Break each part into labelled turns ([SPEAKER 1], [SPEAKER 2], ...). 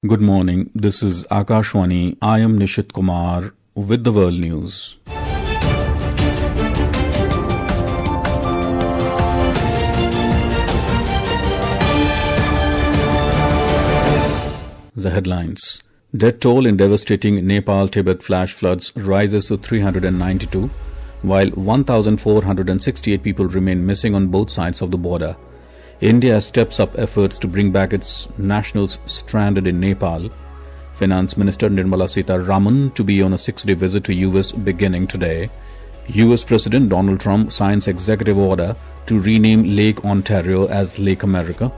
[SPEAKER 1] Good morning. This is Akashwani. I am Nishit Kumar with the world news. The headlines. Death toll in devastating Nepal-Tibet flash floods rises to 392, while 1,468 people remain missing on both sides of the border. India steps up efforts to bring back its nationals stranded in Nepal. Finance Minister Nirmala Sitharaman to be on a 6-day visit to US beginning today. US President Donald Trump signs executive order to rename Lake Ontario as Lake America.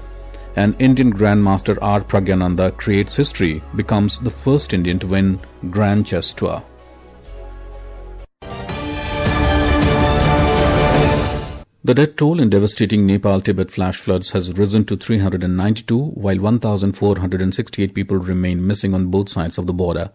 [SPEAKER 1] And Indian Grandmaster R. Pragyananda creates history, becomes the first Indian to win Grand Chess Tour. The death toll in devastating Nepal-Tibet flash floods has risen to 392, while 1,468 people remain missing on both sides of the border.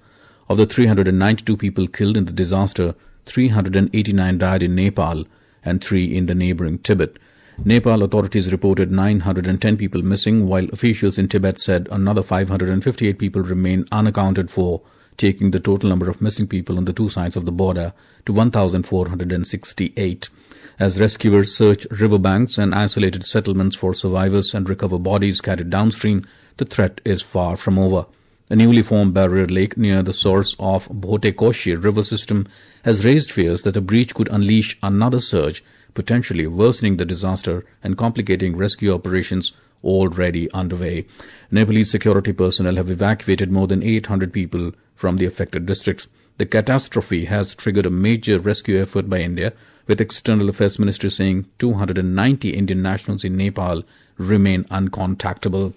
[SPEAKER 1] Of the 392 people killed in the disaster, 389 died in Nepal and 3 in the neighboring Tibet. Nepal authorities reported 910 people missing, while officials in Tibet said another 558 people remain unaccounted for, taking the total number of missing people on the two sides of the border to 1,468. As rescuers search riverbanks and isolated settlements for survivors and recover bodies carried downstream, the threat is far from over. A newly formed barrier lake near the source of Bhote-Koshi river system has raised fears that a breach could unleash another surge, potentially worsening the disaster and complicating rescue operations already underway. Nepalese security personnel have evacuated more than 800 people from the affected districts. The catastrophe has triggered a major rescue effort by India, with External Affairs Ministry saying 290 Indian nationals in Nepal remain uncontactable.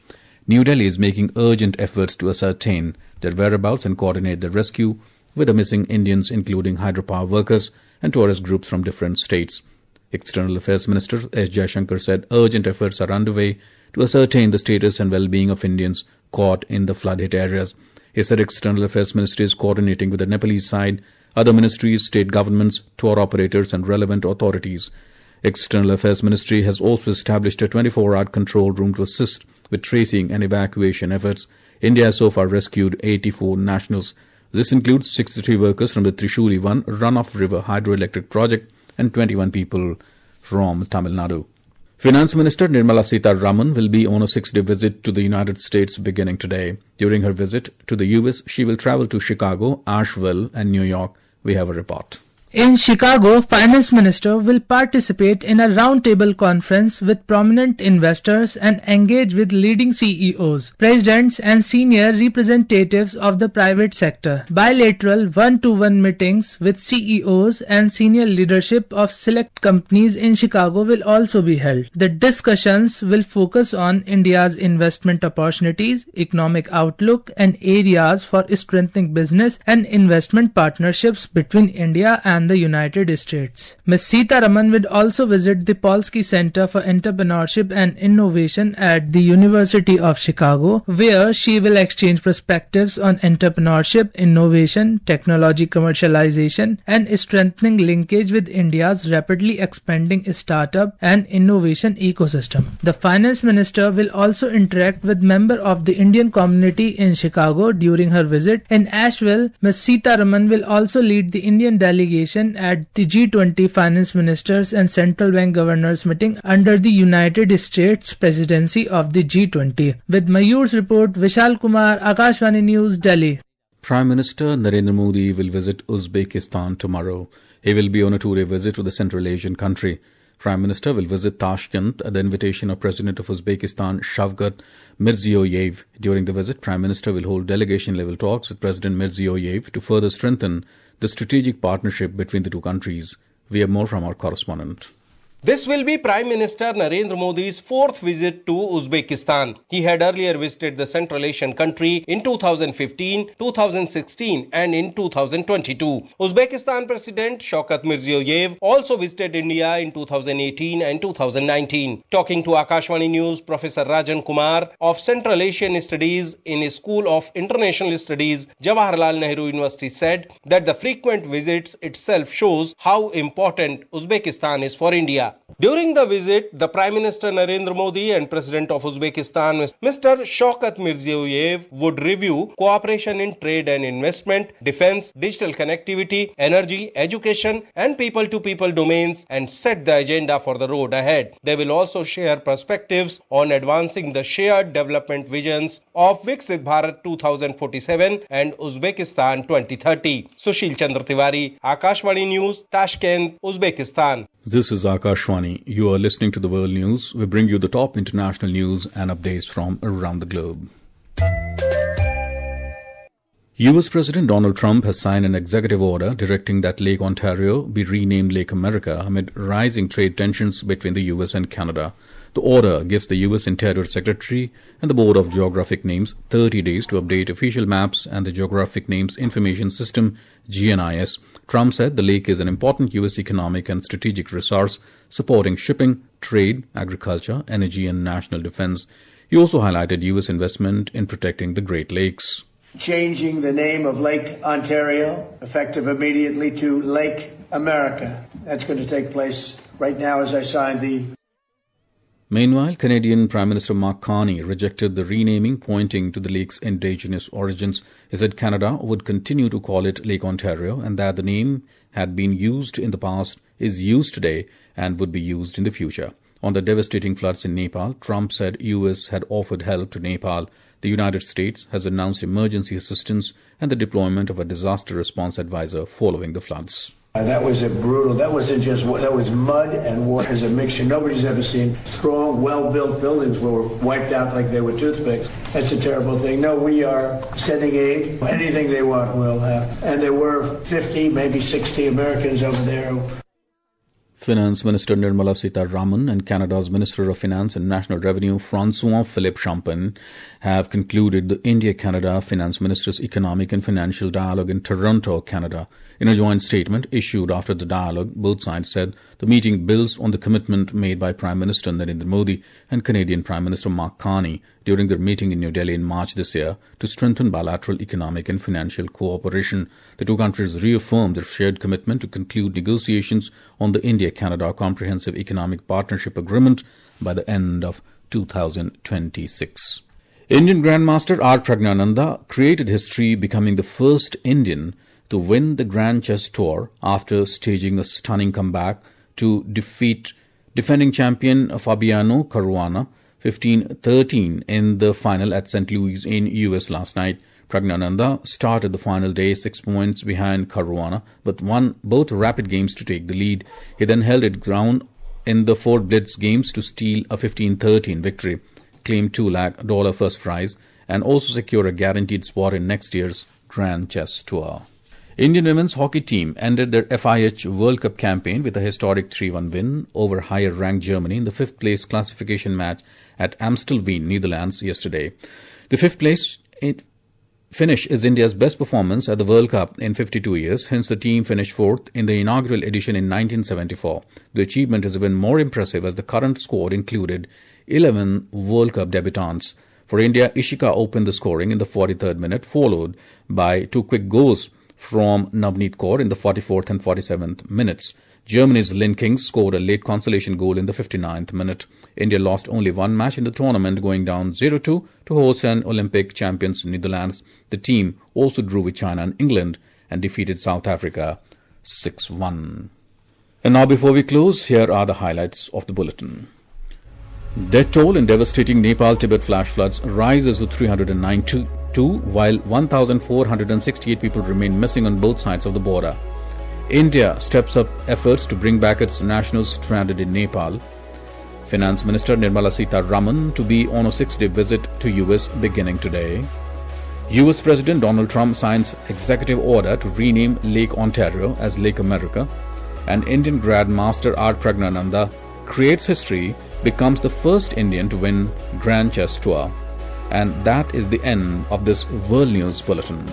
[SPEAKER 1] New Delhi is making urgent efforts to ascertain their whereabouts and coordinate the rescue with the missing Indians, including hydropower workers and tourist groups from different states. External Affairs Minister S. Jaishankar said urgent efforts are underway to ascertain the status and well-being of Indians caught in the flood-hit areas. He said External Affairs Ministry is coordinating with the Nepalese side, other ministries, state governments, tour operators and relevant authorities. External Affairs Ministry has also established a 24-hour control room to assist with tracing and evacuation efforts. India has so far rescued 84 nationals. This includes 63 workers from the Trishuli 1 runoff river hydroelectric project and 21 people from Tamil Nadu. Finance Minister Nirmala Sitharaman will be on a 6-day visit to the United States beginning today. During her visit to the US, she will travel to Chicago, Asheville and New York. We have a report.
[SPEAKER 2] In Chicago, Finance Minister will participate in a roundtable conference with prominent investors and engage with leading CEOs, presidents and senior representatives of the private sector. Bilateral one-to-one meetings with CEOs and senior leadership of select companies in Chicago will also be held. The discussions will focus on India's investment opportunities, economic outlook and areas for strengthening business and investment partnerships between India and the United States. Ms. Sitharaman will also visit the Polsky Center for Entrepreneurship and Innovation at the University of Chicago, where she will exchange perspectives on entrepreneurship, innovation, technology commercialization, and strengthening linkage with India's rapidly expanding startup and innovation ecosystem. The Finance Minister will also interact with members of the Indian community in Chicago during her visit. In Asheville, Ms. Sitharaman will also lead the Indian delegation at the G20 Finance Ministers and Central Bank Governors meeting under the United States presidency of the G20. With Mayur's report, Vishal Kumar, Akashvani News, Delhi.
[SPEAKER 1] Prime Minister Narendra Modi will visit Uzbekistan tomorrow. He will be on a 2-day visit to the Central Asian country. Prime Minister will visit Tashkent at the invitation of President of Uzbekistan Shavkat Mirziyoyev. During the visit, Prime Minister will hold delegation-level talks with President Mirziyoyev to further strengthen the strategic partnership between the two countries. We have more from our correspondent.
[SPEAKER 3] This will be Prime Minister Narendra Modi's 4th visit to Uzbekistan. He had earlier visited the Central Asian country in 2015, 2016 and in 2022. Uzbekistan President Shavkat Mirziyoyev also visited India in 2018 and 2019. Talking to Akashvani News, Professor Rajan Kumar of Central Asian Studies in his School of International Studies, Jawaharlal Nehru University said that the frequent visits itself shows how important Uzbekistan is for India. During the visit, the Prime Minister Narendra Modi and President of Uzbekistan, Mr. Shavkat Mirziyoyev, would review cooperation in trade and investment, defense, digital connectivity, energy, education, and people-to-people domains and set the agenda for the road ahead. They will also share perspectives on advancing the shared development visions of Viksit Bharat 2047 and Uzbekistan 2030. Sushil Chandra Tiwari, Akashvani News, Tashkent, Uzbekistan.
[SPEAKER 1] This is Akashvani. You are listening to the World News. We bring you the top international news and updates from around the globe. U.S. President Donald Trump has signed an executive order directing that Lake Ontario be renamed Lake America amid rising trade tensions between the U.S. and Canada. The order gives the U.S. Interior Secretary and the Board of Geographic Names 30 days to update official maps and the Geographic Names Information System, GNIS. Trump said the lake is an important U.S. economic and strategic resource supporting shipping, trade, agriculture, energy, and national defense. He also highlighted U.S. investment in protecting the Great Lakes.
[SPEAKER 4] Changing the name of Lake Ontario, effective immediately, to Lake America. That's going to take place right now as I sign the...
[SPEAKER 1] Meanwhile, Canadian Prime Minister Mark Carney rejected the renaming, pointing to the lake's indigenous origins. He said Canada would continue to call it Lake Ontario and that the name had been used in the past, is used today, and would be used in the future. On the devastating floods in Nepal, Trump said U.S. had offered help to Nepal. The United States has announced emergency assistance and the deployment of a disaster response advisor following the floods.
[SPEAKER 4] That was that was mud and water as a mixture. Nobody's ever seen strong, well-built buildings were wiped out like they were toothpicks. That's a terrible thing. No, we are sending aid. Anything they want, we'll have. And there were 50, maybe 60 Americans over there.
[SPEAKER 1] Finance Minister Nirmala Sitharaman and Canada's Minister of Finance and National Revenue François-Philippe Champagne have concluded the India-Canada Finance Ministers' Economic and Financial Dialogue in Toronto, Canada. In a joint statement issued after the dialogue, both sides said the meeting builds on the commitment made by Prime Minister Narendra Modi and Canadian Prime Minister Mark Carney during their meeting in New Delhi in March this year to strengthen bilateral economic and financial cooperation. The two countries reaffirmed their shared commitment to conclude negotiations on the India-Canada Comprehensive Economic Partnership Agreement by the end of 2026. Indian Grandmaster R. Pragnananda created history, becoming the first Indian to win the Grand Chess Tour after staging a stunning comeback to defeat defending champion Fabiano Caruana 15-13 in the final at St. Louis in US last night. Pragnananda started the final day 6 points behind Caruana, but won both rapid games to take the lead. He then held it ground in the 4 blitz games to steal a 15-13 victory, claim $2 lakh first prize, and also secure a guaranteed spot in next year's Grand Chess Tour. Indian women's hockey team ended their FIH World Cup campaign with a historic 3-1 win over higher-ranked Germany in the 5th-place classification match at Amstelveen, Netherlands, yesterday. The 5th-place finish is India's best performance at the World Cup in 52 years, hence the team finished 4th in the inaugural edition in 1974. The achievement is even more impressive as the current squad included 11 World Cup debutants. For India, Ishika opened the scoring in the 43rd minute, followed by 2 quick goals from Navneet Kaur in the 44th and 47th minutes. Germany's Lynn Kings scored a late consolation goal in the 59th minute. India lost only one match in the tournament, going down 0-2 to host and Olympic champions Netherlands. The team also drew with China and England and defeated South Africa 6-1. And now before we close, here are the highlights of the bulletin. Death toll in devastating Nepal-Tibet flash floods rises to 392, while 1,468 people remain missing on both sides of the border. India steps up efforts to bring back its nationals stranded in Nepal. Finance Minister Nirmala Sitharaman to be on a 6-day visit to US beginning today. US President Donald Trump signs executive order to rename Lake Ontario as Lake America. And Indian Grandmaster R. Pragnananda creates history, becomes the first Indian to win Grand Chess Tour. And that is the end of this World News Bulletin.